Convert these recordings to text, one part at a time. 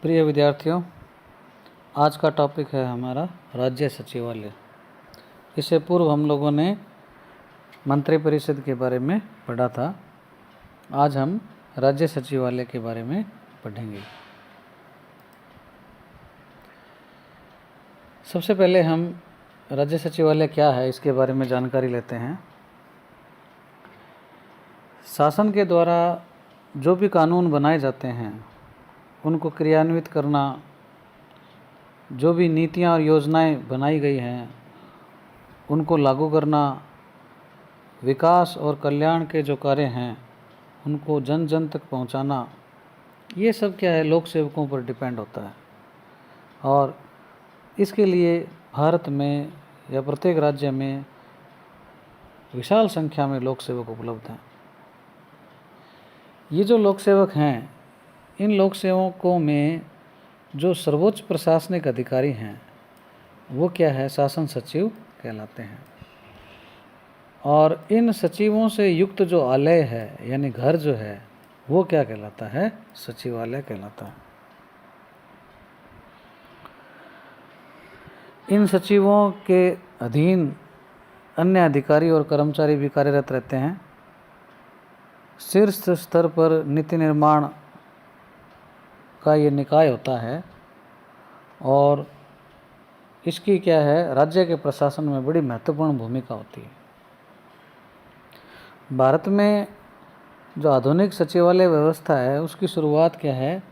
प्रिय विद्यार्थियों, आज का टॉपिक है हमारा राज्य सचिवालय। इससे पूर्व हम लोगों ने मंत्रिपरिषद के बारे में पढ़ा था। आज हम राज्य सचिवालय के बारे में पढ़ेंगे। सबसे पहले हम राज्य सचिवालय क्या है इसके बारे में जानकारी लेते हैं। शासन के द्वारा जो भी कानून बनाए जाते हैं उनको क्रियान्वित करना, जो भी नीतियाँ और योजनाएं बनाई गई हैं उनको लागू करना, विकास और कल्याण के जो कार्य हैं उनको जन जन तक पहुंचाना, ये सब क्या है, लोक सेवकों पर डिपेंड होता है। और इसके लिए भारत में या प्रत्येक राज्य में विशाल संख्या में लोक सेवक उपलब्ध हैं। ये जो लोक सेवक हैं, इन लोक सेवकों में जो सर्वोच्च प्रशासनिक अधिकारी हैं वो क्या है, शासन सचिव कहलाते हैं। और इन सचिवों से युक्त जो आलय है यानी घर जो है वो क्या कहलाता है, सचिवालय कहलाता है। इन सचिवों के अधीन अन्य अधिकारी और कर्मचारी भी कार्यरत रहते हैं। शीर्ष स्तर पर नीति निर्माण का ये निकाय होता है और इसकी क्या है, राज्य के प्रशासन में बड़ी महत्वपूर्ण भूमिका होती है। भारत में जो आधुनिक सचिवालय व्यवस्था है उसकी शुरुआत क्या है,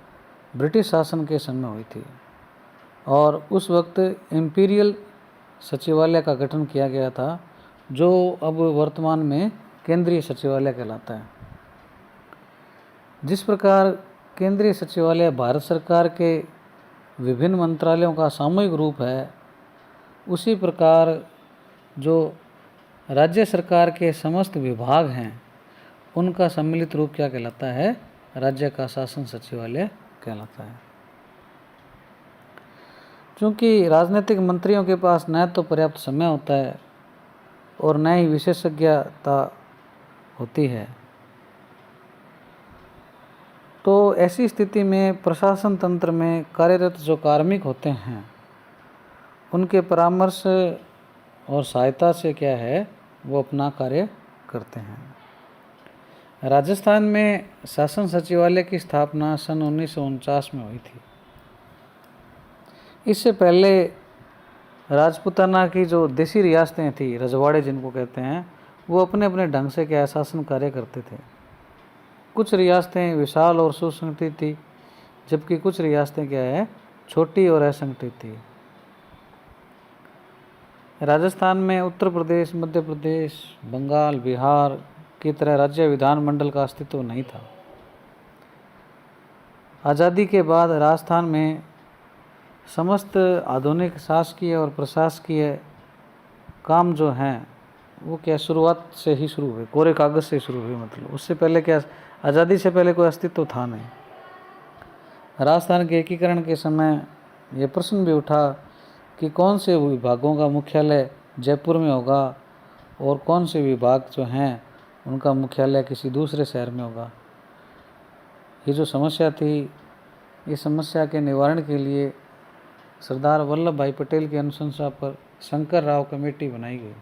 ब्रिटिश शासन के समय हुई थी और उस वक्त इम्पीरियल सचिवालय का गठन किया गया था, जो अब वर्तमान में केंद्रीय सचिवालय कहलाता है। जिस प्रकार केंद्रीय सचिवालय भारत सरकार के विभिन्न मंत्रालयों का सामूहिक रूप है, उसी प्रकार जो राज्य सरकार के समस्त विभाग हैं उनका सम्मिलित रूप क्या कहलाता है, राज्य का शासन सचिवालय कहलाता है। क्योंकि राजनीतिक मंत्रियों के पास न तो पर्याप्त समय होता है और न ही विशेषज्ञता होती है, तो ऐसी स्थिति में प्रशासन तंत्र में कार्यरत जो कार्मिक होते हैं उनके परामर्श और सहायता से क्या है, वो अपना कार्य करते हैं। राजस्थान में शासन सचिवालय की स्थापना सन 1949 में हुई थी। इससे पहले राजपूताना की जो देसी रियासतें थी, रजवाड़े जिनको कहते हैं, वो अपने अपने ढंग से क्या शासन कार्य करते थे। कुछ रियासतें विशाल और सुसंगठित थी, जबकि कुछ रियासतें क्या है, छोटी और असंगठित थी। राजस्थान में उत्तर प्रदेश, मध्य प्रदेश, बंगाल, बिहार की तरह राज्य विधानमंडल का अस्तित्व नहीं था। आज़ादी के बाद राजस्थान में समस्त आधुनिक शासकीय और प्रशासकीय काम जो हैं वो क्या शुरुआत से ही शुरू हुए, कोरे कागज़ से शुरू हुए। मतलब उससे पहले क्या, आज़ादी से पहले कोई अस्तित्व था नहीं। राजस्थान के एकीकरण के समय ये प्रश्न भी उठा कि कौन से विभागों का मुख्यालय जयपुर में होगा और कौन से विभाग जो हैं उनका मुख्यालय किसी दूसरे शहर में होगा। ये जो समस्या थी, ये समस्या के निवारण के लिए सरदार वल्लभ भाई पटेल की अनुशंसा पर शंकर राव कमेटी बनाई गई,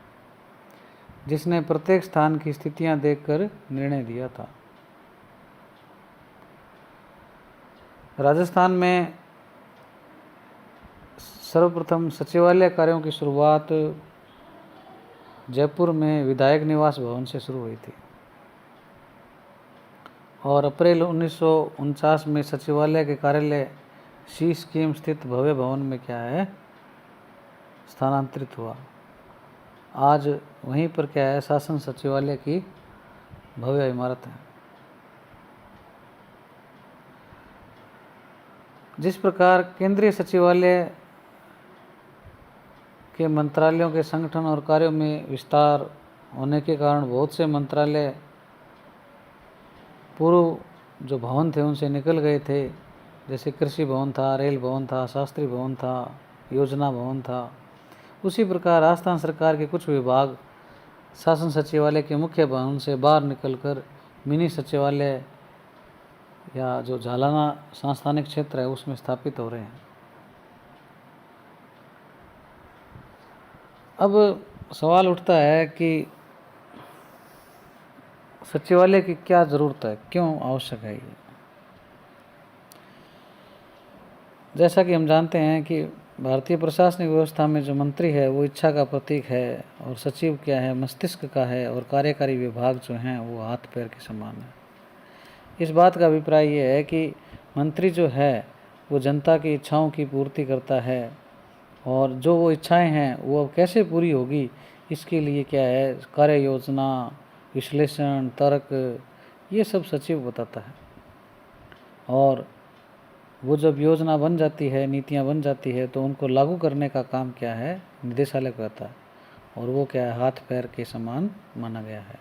जिसने प्रत्येक स्थान की स्थितियां देखकर निर्णय दिया था। राजस्थान में सर्वप्रथम सचिवालय कार्यों की शुरुआत जयपुर में विधायक निवास भवन से शुरू हुई थी और अप्रैल 1949 में सचिवालय के कार्यालय सी स्कीम स्थित भव्य भवन में क्या है, स्थानांतरित हुआ। आज वहीं पर क्या है, शासन सचिवालय की भव्य इमारत है। जिस प्रकार केंद्रीय सचिवालय के मंत्रालयों के संगठन और कार्यों में विस्तार होने के कारण बहुत से मंत्रालय पूर्व जो भवन थे उनसे निकल गए थे, जैसे कृषि भवन था, रेल भवन था, शास्त्री भवन था, योजना भवन था। उसी प्रकार राजस्थान सरकार के कुछ विभाग शासन सचिवालय के मुख्य भवन से बाहर निकलकर मिनी सचिवालय या जो झालाना संस्थानिक क्षेत्र है उसमें स्थापित हो रहे हैं। अब सवाल उठता है कि सचिवालय की क्या ज़रूरत है, क्यों आवश्यक है ये। जैसा कि हम जानते हैं कि भारतीय प्रशासनिक व्यवस्था में जो मंत्री है वो इच्छा का प्रतीक है, और सचिव क्या है, मस्तिष्क का है, और कार्यकारी विभाग जो हैं वो हाथ पैर के समान है। इस बात का अभिप्राय ये है कि मंत्री जो है वो जनता की इच्छाओं की पूर्ति करता है, और जो वो इच्छाएं हैं वो अब कैसे पूरी होगी इसके लिए क्या है, कार्य योजना, विश्लेषण, तर्क, ये सब सचिव बताता है। और वो जब योजना बन जाती है, नीतियाँ बन जाती है, तो उनको लागू करने का काम क्या है, निदेशालय को आता है, और वो क्या है, हाथ पैर के समान माना गया है।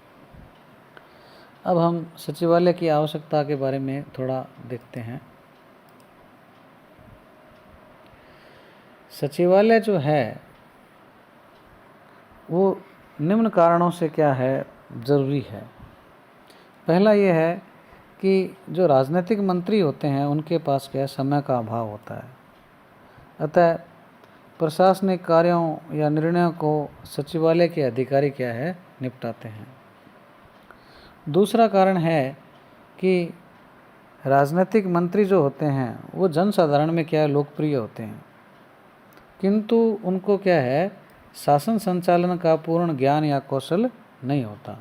अब हम सचिवालय की आवश्यकता के बारे में थोड़ा देखते हैं। सचिवालय जो है वो निम्न कारणों से क्या है, ज़रूरी है। पहला ये है कि जो राजनीतिक मंत्री होते हैं उनके पास क्या है, समय का अभाव होता है, अतः प्रशासनिक कार्यों या निर्णयों को सचिवालय के अधिकारी क्या है, निपटाते हैं। दूसरा कारण है कि राजनीतिक मंत्री जो होते हैं वो जनसाधारण में क्या है, लोकप्रिय होते हैं, किंतु उनको क्या है, शासन संचालन का पूर्ण ज्ञान या कौशल नहीं होता।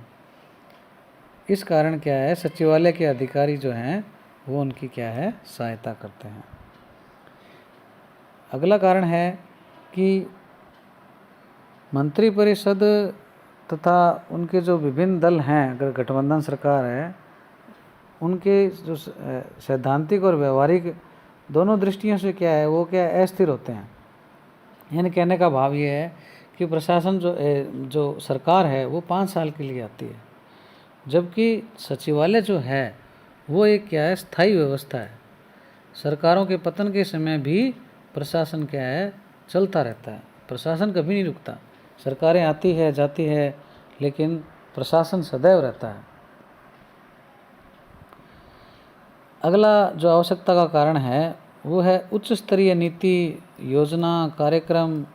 इस कारण क्या है, सचिवालय के अधिकारी जो हैं वो उनकी क्या है, सहायता करते हैं। अगला कारण है कि मंत्रिपरिषद तथा उनके जो विभिन्न दल हैं, अगर गठबंधन सरकार है, उनके जो सैद्धांतिक और व्यवहारिक दोनों दृष्टियों से क्या है, वो क्या अस्थिर होते हैं। यानी कहने का भाव ये है कि प्रशासन जो सरकार है वो 5 साल के लिए आती है, जबकि सचिवालय जो है वो एक क्या है, स्थायी व्यवस्था है। सरकारों के पतन के समय भी प्रशासन क्या है, चलता रहता है, प्रशासन कभी नहीं रुकता। सरकारें आती है जाती है, लेकिन प्रशासन सदैव रहता है। अगला जो आवश्यकता का कारण है वो है उच्च स्तरीय नीति, योजना, कार्यक्रम,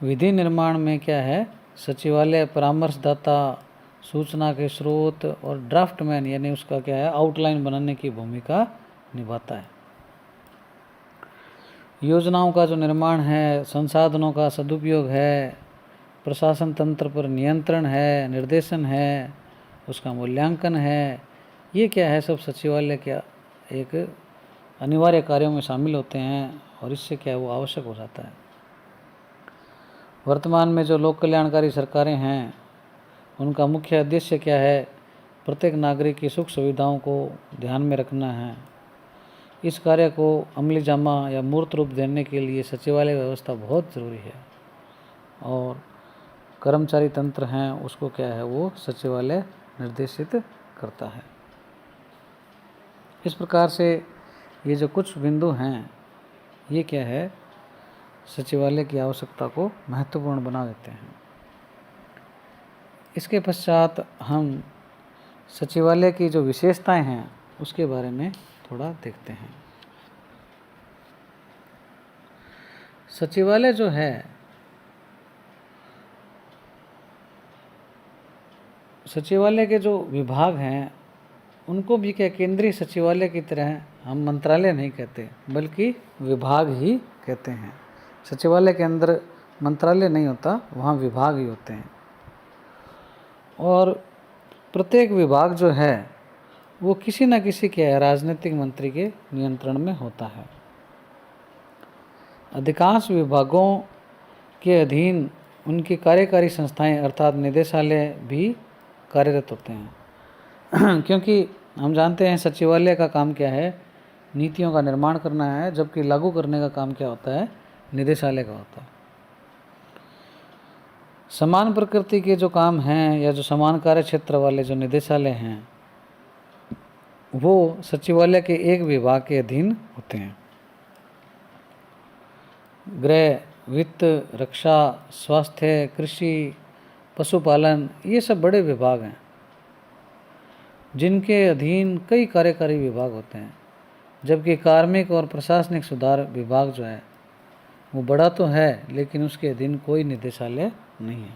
विधि निर्माण में क्या है, सचिवालय परामर्शदाता, सूचना के स्रोत और ड्राफ्टमैन यानी उसका क्या है, आउटलाइन बनाने की भूमिका निभाता है। योजनाओं का जो निर्माण है, संसाधनों का सदुपयोग है, प्रशासन तंत्र पर नियंत्रण है, निर्देशन है, उसका मूल्यांकन है, ये क्या है, सब सचिवालय क्या एक अनिवार्य कार्यों में शामिल होते हैं, और इससे क्या है, वो आवश्यक हो जाता है। वर्तमान में जो लोक कल्याणकारी सरकारें हैं उनका मुख्य उद्देश्य क्या है, प्रत्येक नागरिक की सुख सुविधाओं को ध्यान में रखना है। इस कार्य को अमली जामा या मूर्त रूप देने के लिए सचिवालय व्यवस्था बहुत ज़रूरी है, और कर्मचारी तंत्र हैं उसको क्या है, वो सचिवालय निर्देशित करता है। इस प्रकार से ये जो कुछ बिंदु हैं ये क्या है, सचिवालय की आवश्यकता को महत्वपूर्ण बना देते हैं। इसके पश्चात हम सचिवालय की जो विशेषताएं हैं उसके बारे में थोड़ा देखते हैं। सचिवालय जो है सचिवालय के जो विभाग हैं उनको भी क्या केंद्रीय सचिवालय की तरह हम मंत्रालय नहीं कहते बल्कि विभाग ही कहते हैं। सचिवालय के अंदर मंत्रालय नहीं होता, वहाँ विभाग ही होते हैं, और प्रत्येक विभाग जो है वो किसी न किसी के राजनीतिक मंत्री के नियंत्रण में होता है। अधिकांश विभागों के अधीन उनकी कार्यकारी संस्थाएं अर्थात निदेशालय भी कार्यरत होते हैं क्योंकि हम जानते हैं सचिवालय का काम क्या है, नीतियों का निर्माण करना है, जबकि लागू करने का काम क्या होता है, निदेशालय का होता है। समान प्रकृति के जो काम हैं या जो समान कार्य क्षेत्र वाले जो निदेशालय हैं वो सचिवालय के एक विभाग के अधीन होते हैं। गृह, वित्त, रक्षा, स्वास्थ्य, कृषि, पशुपालन, ये सब बड़े विभाग हैं। जिनके अधीन कई कार्यकारी विभाग होते हैं, जबकि कार्मिक और प्रशासनिक सुधार विभाग जो है वो बड़ा तो है लेकिन उसके अधीन कोई निदेशालय नहीं है।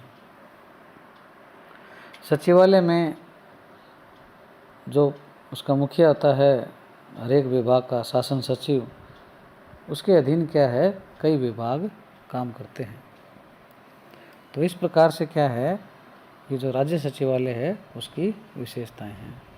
सचिवालय में जो उसका मुखिया होता है हर एक विभाग का, शासन सचिव, उसके अधीन क्या है, कई विभाग काम करते हैं। तो इस प्रकार से क्या है, ये जो राज्य सचिवालय है उसकी विशेषताएं हैं।